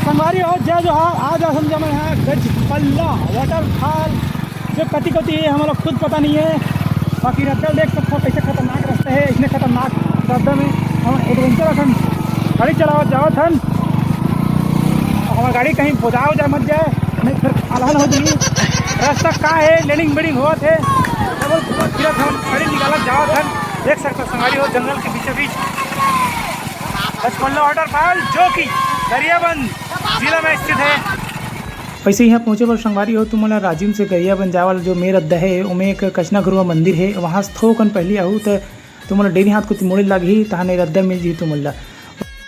संगवारी हो जय जोहार। आज समझा मैं यहाँ गजपल्ला वाटरफॉल जो कति कति है हमारा खुद पता नहीं है। बाकी रद्दा देख सकते हो कैसे खतरनाक रास्ता है। इसने खतरनाक रद्दा में हम एडवेंचर अखन गाड़ी चलाओ जाओ थन। हमारी गाड़ी कहीं बुझाओ जाए मत जाए नहीं फिर आलान हो जाए। रास्ता का है लेनिंग बेडिंग हुआ थे फिर हम गाड़ी निकाला जाओ थन। देख सकते हो संगवारी हो जंगल के बीचों बीच गजपल्ला वाटरफॉल जो कि गरियाबंद जिला में स्थित है। वैसे यहाँ पहुँचे पर संगवारी हो तुम्हारा राजिम से गरियाबंद जावल जो मेर अड्डा है उमें एक कचना गुरुआ मंदिर है। वहाँ से थोकन पहले आहू तो तुम्हारा डेरी हाथ को तिमोड़ी लगी तहाने रद्दा मिल जी तुम्हारा।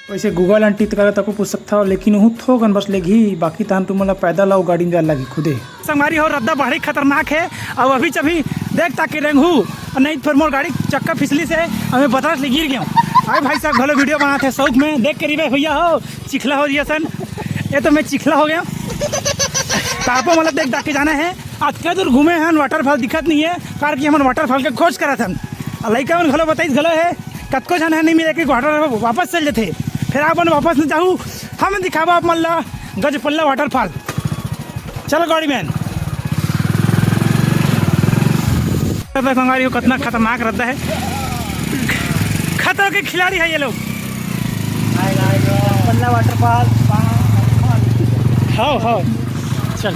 वैसे गूगल आंटी तक तक पूछ सकता हो लेकिन वह थोकन बस लेगी बाकी तहन तुम्हारा पैदल आओ गाड़ी में जा लगी खुदे। संगवारी हो रद्दा बड़ी खतरनाक है और अभी चभी देख ताकि रेंगू नहीं फिर मोर गाड़ी चक्का फिसली से हमें बतास ले गिर गया। अरे भाई साहब भले वीडियो बनाते हैं शौक में देख कर भैया हो चिखला हो दिया सन। ये तो मैं चिखला हो गया तापो मतलब देख ताकि जाना है। आज क्या दूर घूमे हैं वाटरफॉल दिक्कत नहीं है कारण कि हम वाटरफॉल के खोज करा था। लड़का मन घलो बताइस घलो है कतको जन है नहीं मिले कि वाटर वापस चल जाते फिर आप वापस न जाऊँ हम दिखावा आप मल्ला गजपल्ला वाटरफॉल। चलो गाड़ी में संगवारी हो कितना खतरनाक रहता है। खतरों के खिलाड़ी है ये लोग। गजपल्ला वाटरफॉल हाँ चल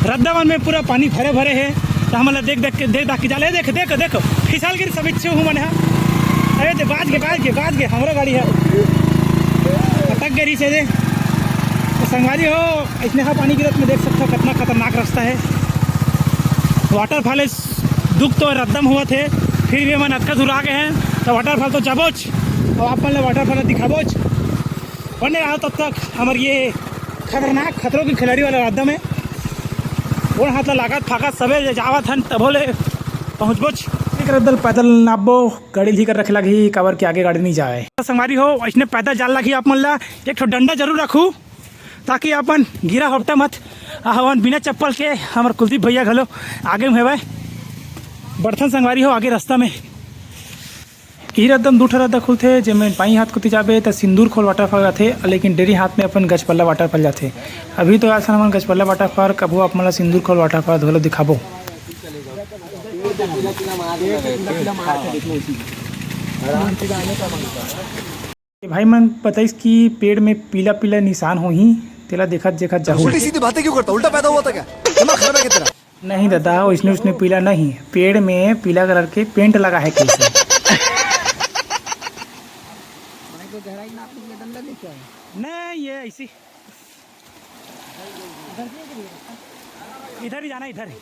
रद्दावन में पूरा पानी भरे भरे है तो हम देख के जाले देख देख देखो फिसल गिर सब इच्छे हूँ मन है। अरे बाज के हमारा गाड़ी है अटक गई से दे तो संगवारी हो इतने हाँ पानी गिरत में देख सकते हो कितना खतरनाक रास्ता है। वाटरफॉल दुख तो रद्दम हुआ थे फिर भी मन अटका दूर आ गए हैं तो वाटरफॉल तो जाबोच और आप मतलब वाटरफॉल दिखाबोच बने रहा तब तक हमारे ये खतरनाक खतरों के खिलाड़ी वाला रद्दा में वो हाथ लागत फाकत सबे जावत हन तब बोले पहुँचबोच एक रद्दल पैदल नाबो गाड़ी ली कर रखे लगी कवर के आगे गाड़ी नहीं जाए। संगवारी हो इसने पैदल जाल लगी आप मन ला एक डंडा जरूर रखूँ ताकि अपन गिरा हफ्ता मत हवन बिना चप्पल के हमारे कुलदीप भैया घलो आगे में है बर्तन संगवारी हो आगे रास्ता में ई रद्दम दूठा रद्दा खुलते जेमें पाई हाथ को जाबे तो सिंदूर खोल वाटरफॉल जाते लेकिन डेरी हाथ में अपन गजपल्ला वाटरफॉल जाते। अभी तो ऐसा हम गजपल्ला वाटरफॉल कबो आप मतलब सिंदूर खोल वाटरफॉल धोलो दिखाबो। भाई मन बताइस कि पेड़ में पीला पीला निशान हो ही तेला देखत देखत जाओ। उल्टी सीधी बातें क्यों करता उल्टा पैदा हुआ था क्या दिमाग खराब है क्या तेरा? नहीं दादा उसने पीला नहीं पेड़ में पीला कलर के पेंट लगा है कैसे नहीं ये ऐसी इधर ही जाना इधर ही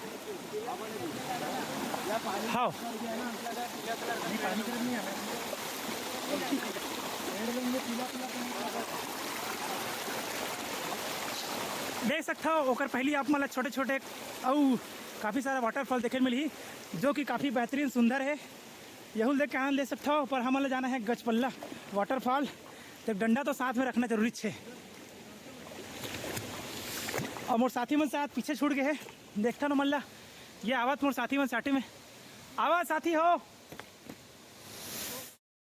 हाँ देख सकते हो ओकर पहली आप मतलब छोटे छोटे और काफ़ी सारा वाटरफॉल देखे मिली जो कि काफ़ी बेहतरीन सुंदर है। यहू देख के आनंद ले सकते हो पर हमारे जाना है गजपल्ला वाटरफॉल तो डंडा तो साथ में रखना जरूरी है। और मोर साथी मन साथ पीछे छूट गए है देखता ना मल्ला ये आवत मोर साथी मन साथी में आवाज साथी हो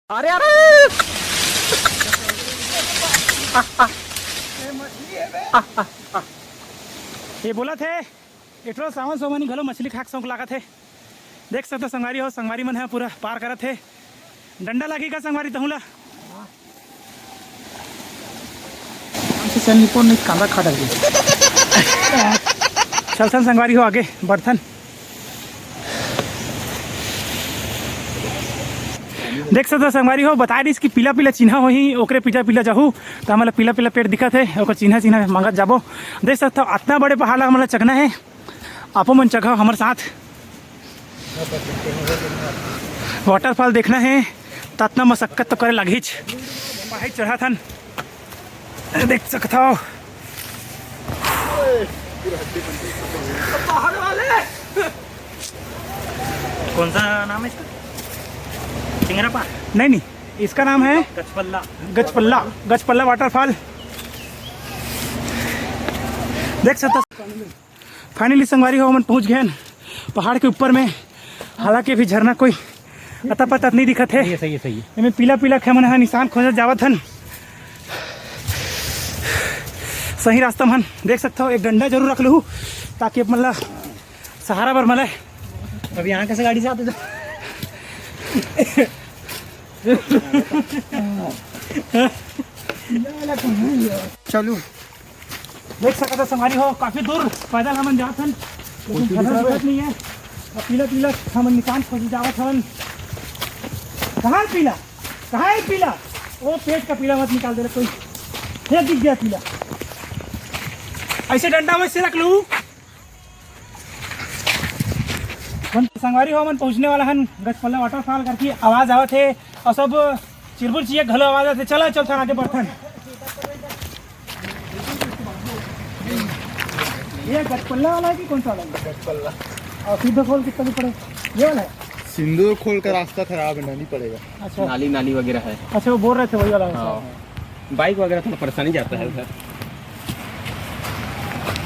अरे अरे ये बोला थे इटरो सावन सोमनी घलो मछली खाक शौक लागत है। देख सकते संगवारी हो संगवारी मन है पूरा पार करत है डंडा लगी का संगवारी तहुला नहीं कांदा खा डाल चल संगवारी हो आगे बर्तन देख सकते संगवारी हो बता रही कि पीला पीला चिन्ह हो ही ओकरे पीला जाहू तो हमारा पीला पीला पेड़ दिखत है ओकर चिन्ह मांगत जाबो। देख सकते हो इतना बड़े पहाड़ हमारा चगना है आपो मन चढ़ो हमारे साथ वाटरफॉल देखना है तो इतना मशक्कत तो करे लगी पहाड़ी चढ़ा था देख सकता हो पहाड़ वाले कौन सा नाम है इसका? चिंगरापा? नहीं इसका नाम है गजपल्ला वाटरफॉल। देख सकते फाइनली संगवारी हो हम पहुंच गए पहाड़ के ऊपर में। हालांकि अभी झरना कोई अता पता नहीं दिखत है। सही है इनमें पीला पीला खेमन है निशान खोजत जावत हन सही रास्ता मन देख सकते हो। एक डंडा जरूर रख लूँ ताकि अब मतलब सहारा पर मिले। अभी यहाँ कैसे गाड़ी से आते थे चलू देख सकते हो संगारी हो काफ़ी दूर पैदल हमन जात हन, लेकिन नहीं है। पीला पीला हमन निशान खोज जावत हन। कहाँ है पीला, कहाँ है पीला? वो पेट का पीला मत निकाल दे रहे कोई, ये दिख गया पीला। ऐसे डंडा में से रख लूँ। संगवारी हो मन पहुँचने वाला हन गजपल्ला वाटरफॉल करके आवाज़ आवत है और सब चिरबुर चाहिए घलो आवाज़ आते। चला चल थन आगे बढ़थन। ये गजपल्ला वाला है कि कौन सा वाला है? गजपल्ला। और सीधा खोल कितना भी पड़े ये वाला है? सिंदूर खोल का रास्ता खराब है, नहीं पड़ेगा। अच्छा नाली नाली वगैरह है। अच्छा वो बोल रहे थे वही वाला है। बाइक वगैरह थोड़ा परेशानी जाता है उधर।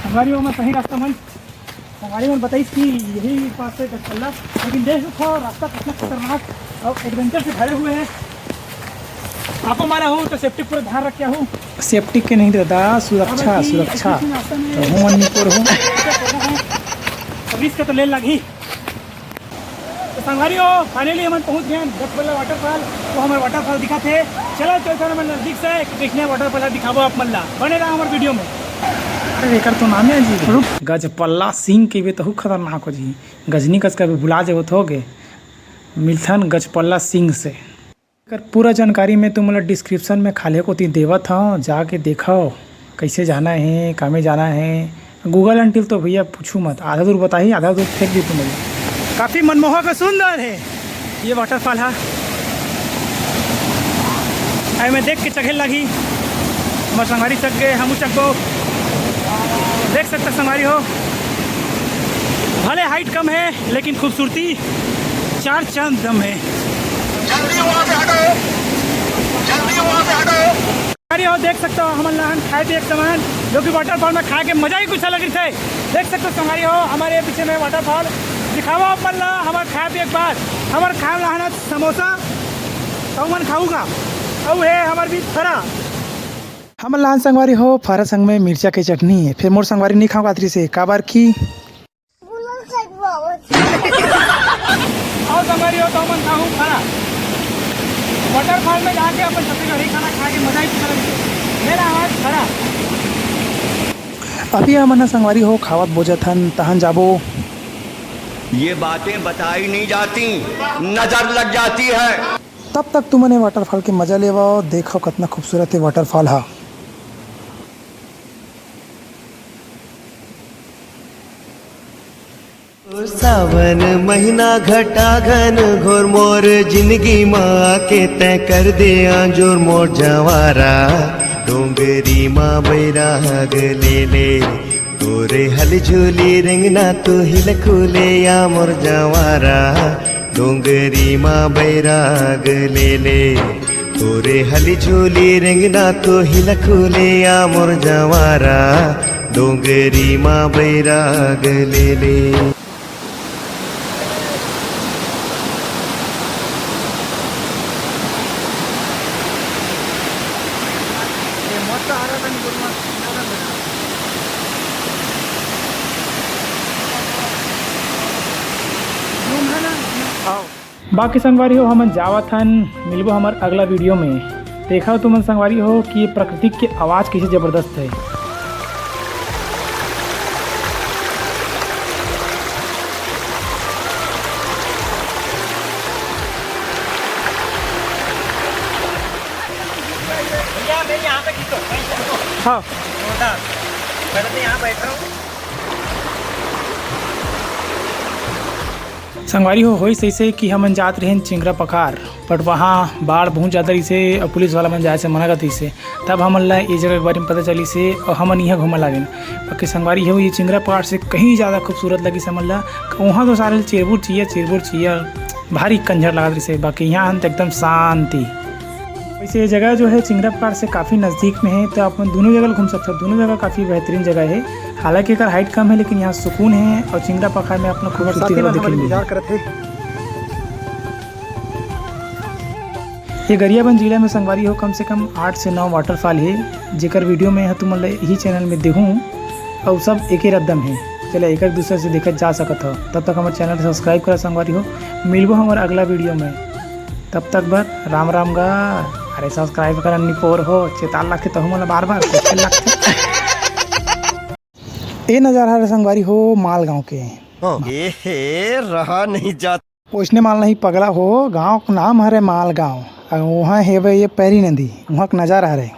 संगवारी हो मैं सही रास्ता मन संगवारी में बताइए कि यही पास से गजपल्ला, लेकिन देख रखो रास्ता कितना खतरनाक और एडवेंचर से भरे हुए हैं। आपको मारा हूँ तो सेफ्टी पूरा ध्यान रख क्या हूँ। सेफ्टी के नहीं दादा, सुरक्षा सुरक्षा पुलिस का तो ले लगी। तो संगवारी हो फाइनली हम पहुँच गए गजपल्ला वाटरफॉल। तो हमें वाटरफॉल दिखा थे। चलो चलते मैं नज़दीक से देखने वाटरफॉल दिखाबो आप मल्ला बने रहा हमारे वीडियो में। अरे एकर तो नाम है जी गजपल्ला सिंह के भी तो खतरनाक हो जी। गजनी कस का भी भुला जाओ तो गए मिलथन गजपल्ला सिंह से। अगर पूरा जानकारी में तुम लोग डिस्क्रिप्शन में खाले को ती देवत हो, जाके देखो कैसे जाना है, कहाँ में जाना है। गूगल अंटिल तो भैया पूछू मत, आधा दूर बताइए आधा दूर फेंक दी तुम। काफ़ी मनमोहक और सुंदर है ये वाटरफॉल है। आई मैं देख के चढ़े लगी, हमारे संगवारी चक गए, हम चको देख सकते संगवारी हो। भले हाइट कम है लेकिन खूबसूरती चार चांद दम है। संगवारी हो देख सकते हो हमारे लहन खाए थे एक सामान जो कि वाटरफॉल में खा के मजा ही कुछ अलग रही थे। देख सकते हो संगवारी हो हमारे पीछे में वाटरफॉल दिखावा आप मल्ला। हमारे खाए पे एक बार हमारे खाए लहना समोसा तो मन खाऊंगा और है हमारे भी फरा। हमारे लहान संगवारी हो फरा संग में मिर्चा की चटनी है। फिर मोर संगवारी नहीं खाऊंगा आतरी से काबार की और संगवारी हो तो मन खाऊं फरा। वाटरफॉल में जाके अपन छत्तीसगढ़ी खाना खा के मजा ही कुछ अलग मेरा आवाज फरा। अभी हमन संगवारी हो खावत बोझथन तहन जाबो। ये बातें बताई नहीं जाती, नजर लग जाती है। तब तक तुमने वाटरफॉल के मजा लेवा देखो कितना खूबसूरत है वाटरफॉल है। सावन महीना घटा घन घोर मोर जिंदगी माँ के तय कर दे जोर मोर जवारा। डोंगरी माँ बैराग ले ले तोरे हल झूली रेंगना तू हिल खुले या मोर जवारा। डोंगरी माँ बैराग ले ले तोरे हल झूली रेंगना तू हिल खुले या मोर जवारा। डोंगरी माँ बैराग ले ले। बाकी संगवारी हो हमन जावत हन मिलबो हमार अगला वीडियो में। देखा हो तुमन संगवारी हो कि प्रकृति की आवाज़ कैसे ज़बरदस्त है। भैया मैं यहाँ पे खींचो। हाँ मैं तो यहाँ बैठ रहा हूँ। संगवारी हो सही से कि हमन जात रहे चिंगरा पखार बट वहाँ बाढ़ बहुत ज़्यादा रही से और पुलिस वाला मन जाए से मना करती से। तब हमन ला ये जगह के बारे में पता चली से और हमन यहाँ घूमने लगे। बाकी संगवारी हो ये चिंगरा पहाड़ से कहीं ज़्यादा खूबसूरत लगी से हमन ला। वहाँ तो सारे चिरबुर चाहिए भारी कंझर लगा रही से। बाकी यहाँ तो एकदम शांति। वैसे ये जगह जो है चिंगरा पहाड़ से काफ़ी नज़दीक में है तो आप दोनों जगह घूम सकते हो। दोनों जगह काफ़ी बेहतरीन जगह है। हालांकि अगर हाइट कम है लेकिन यहाँ सुकून है और चिंगरा पहाड़ में अपना खूबसूरती ये गरियाबंद जिला में संगवारी हो कम से कम 8 से 9 वाटरफॉल है, जेकर वीडियो में तुम मन यही चैनल में देखूँ और सब एक ही रद्दम है। चले एक दूसरे से देखा जा सकत हो। तब तक हमारे चैनल सब्सक्राइब करा संगवारी हो। मिलबो हमारे अगला वीडियो में, तब तक बर राम राम गा। अरे सब्सक्राइब कर निपोर हो चेताल लाखे तो हम बार बार ये नज़ारा है संगवारी हो माल गाँव के। रहा नहीं जाता। पोछने माल नहीं पगला हो, गाँव का नाम हरे माल गाँव। वहाँ है ये पैरी नदी, वहाँ का नज़ारा है।